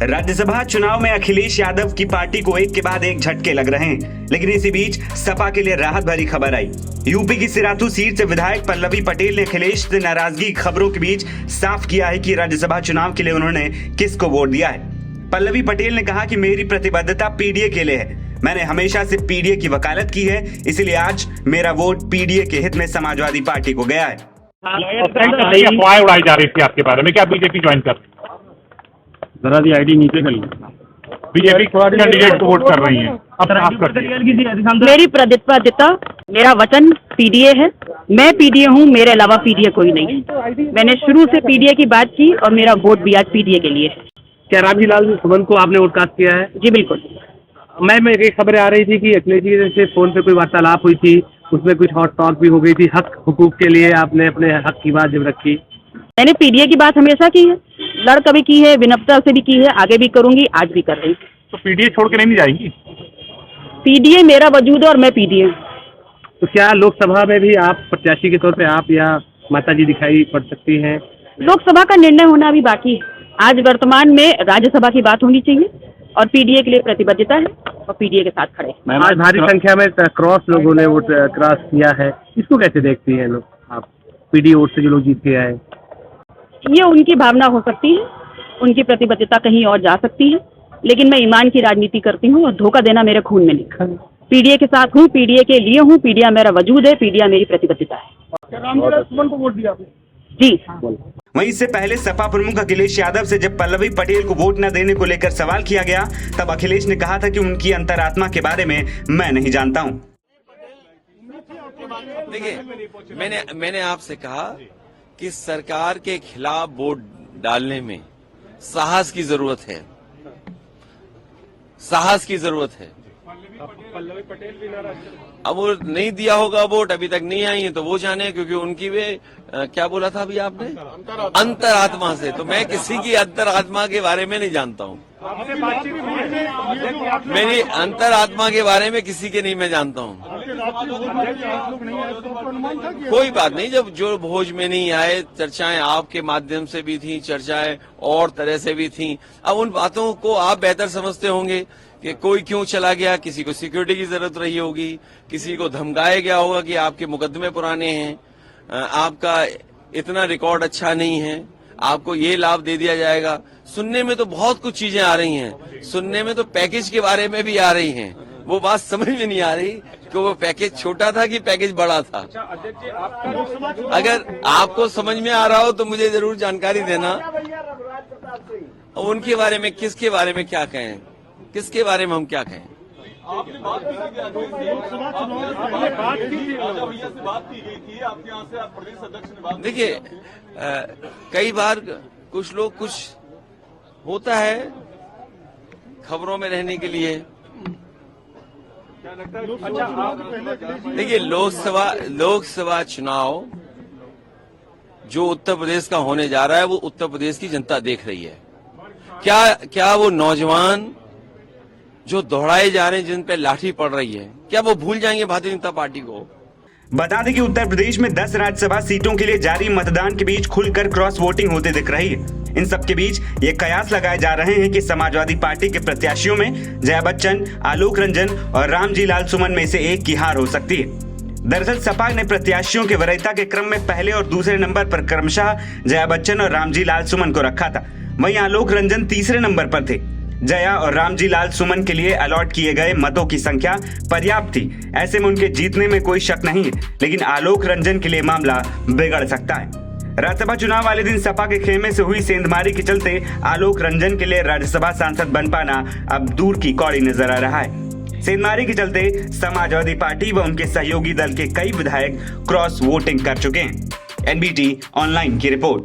राज्यसभा चुनाव में अखिलेश यादव की पार्टी को एक के बाद एक झटके लग रहे हैं, लेकिन इसी बीच सपा के लिए राहत भरी खबर आई। यूपी की सिराथू सीट से विधायक पल्लवी पटेल ने अखिलेश से नाराजगी खबरों के बीच साफ किया है कि राज्यसभा चुनाव के लिए उन्होंने किसको वोट दिया है। पल्लवी पटेल ने कहा कि मेरी प्रतिबद्धता पीडीए के लिए है, मैंने हमेशा से पीडीए की वकालत की है, इसलिए आज मेरा वोट पीडीए के हित में समाजवादी पार्टी को गया है। अफवाहें उड़ाई जा रही थी आपके बारे में, क्या बीजेपी ज्वाइन कर? जरा दी आईडी नीचे कर ली। बीजेपी कैंडिडेट को वोट कर रही है, अब आप करते हैं। मेरी प्रतिबद्धता, मेरा वचन पीडीए है। मैं पीडीए हूँ, मेरे अलावा पीडीए कोई नहीं है। मैंने शुरू से पीडीए की बात की और मेरा वोट भी आज पीडीए के लिए है। क्या रामजी लाल सुमन को आपने वोट कास्ट किया है? जी बिल्कुल। मैं एक खबरें आ रही थी कि अखिलेश जी से फोन पे कोई वार्तालाप हुई थी, उसमें कुछ हॉट टॉक भी हो गई थी। हक हुकूक के लिए आपने अपने हक की बात जब रखी। मैंने पीडीए की बात हमेशा की है, लड़ कभी की है, विनम्रता से भी की है, आगे भी करूंगी, आज भी कर रही हूँ। तो पीडीए छोड़ के नहीं जाएंगी? पीडीए मेरा वजूद है और मैं पीडीए हूँ। तो क्या लोकसभा में भी आप प्रत्याशी के तौर पे आप या माता जी दिखाई पड़ सकती हैं? लोकसभा का निर्णय होना अभी बाकी है। आज वर्तमान में राज्यसभा की बात होनी चाहिए और पीडीए के लिए प्रतिबद्धता है और पीडीए के साथ खड़े। आज भारी संख्या में क्रॉस लोगों ने वोट क्रॉस किया है, इसको कैसे देखती हैं लोग? आप पीडीए वोट से जो लोग जीत के आए, ये उनकी भावना हो सकती है, उनकी प्रतिबद्धता कहीं और जा सकती है, लेकिन मैं ईमान की राजनीति करती हूँ और धोखा देना मेरे खून में लिखा है। पीडीए के साथ हूँ, पीडीए के लिए हूँ, पीडीए मेरा वजूद है, पीडीए मेरी प्रतिबद्धता है। रामजी सुमन को वोट दिया जी। वहीं इससे पहले सपा प्रमुख अखिलेश यादव से जब पल्लवी पटेल को वोट न देने को लेकर सवाल किया गया, तब अखिलेश ने कहा था कि उनकी अंतरात्मा के बारे में मैं नहीं जानता हूं। देखिए, मैंने आपसे कहा कि सरकार के खिलाफ वोट डालने में साहस की जरूरत है, साहस की जरूरत है। पल्लवी पटेल भी नाराज, अब वो नहीं दिया होगा वोट, अभी तक नहीं आई है तो वो जाने, क्योंकि उनकी वे क्या बोला था अभी आपने, अंतरात्मा से। तो मैं किसी की अंतरात्मा के बारे में नहीं जानता हूँ। मेरी अंतरात्मा के बारे में किसी के नहीं मैं जानता हूँ। कोई बात नहीं, जब जो भोज में नहीं आए, चर्चाएं आपके माध्यम से भी थी, चर्चाएं और तरह से भी थी। अब उन बातों को आप बेहतर समझते होंगे कि कोई क्यों चला गया, किसी को सिक्योरिटी की जरूरत रही होगी, किसी को धमकाया गया होगा कि आपके मुकदमे पुराने हैं, आपका इतना रिकॉर्ड अच्छा नहीं है, आपको ये लाभ दे दिया जाएगा। सुनने में तो बहुत कुछ चीजें आ रही हैं, सुनने में तो पैकेज के बारे में भी आ रही हैं। वो बात समझ में नहीं आ रही कि वो पैकेज छोटा था कि पैकेज बड़ा था। अगर आपको समझ में आ रहा हो तो मुझे जरूर जानकारी देना। उनके बारे में, किसके बारे में क्या कहें, किसके बारे में हम क्या कहें? आपने बात की थी, बात की थी, बात की गई थी आपके यहाँ से, आप प्रदेश अध्यक्ष ने बात। देखिए, कई बार कुछ लोग, कुछ होता है खबरों में रहने के लिए। देखिए, लोकसभा चुनाव जो उत्तर प्रदेश का होने जा रहा है, वो उत्तर प्रदेश की जनता देख रही है। क्या वो नौजवान जो दौड़ाए जा रहे हैं, जिन पे लाठी पड़ रही है, क्या वो भूल जाएंगे भारतीय जनता पार्टी को? बता दें कि उत्तर प्रदेश में 10 राज्यसभा सीटों के लिए जारी मतदान के बीच खुलकर क्रॉस वोटिंग होते दिख रही है। इन सब के बीच ये कयास लगाए जा रहे हैं कि समाजवादी पार्टी के प्रत्याशियों में जया बच्चन, आलोक रंजन और रामजी लाल सुमन में से एक की हार हो सकती है। दरअसल सपा ने प्रत्याशियों के वरीयता के क्रम में पहले और दूसरे नंबर पर क्रमशः जया बच्चन और रामजी लाल सुमन को रखा था। वहीं आलोक रंजन तीसरे नंबर पर थे। जया और रामजी लाल सुमन के लिए अलॉट किए गए मतों की संख्या पर्याप्त थी, ऐसे में उनके जीतने में कोई शक नहीं है, लेकिन आलोक रंजन के लिए मामला बिगड़ सकता है। राज्यसभा चुनाव वाले दिन सपा के खेमे से हुई सेंधमारी के चलते आलोक रंजन के लिए राज्यसभा सांसद बन पाना अब दूर की कौड़ी नजर आ रहा है। सेंधमारी के चलते समाजवादी पार्टी व उनके सहयोगी दल के कई विधायक क्रॉस वोटिंग कर चुके हैं। एनबीटी ऑनलाइन की रिपोर्ट।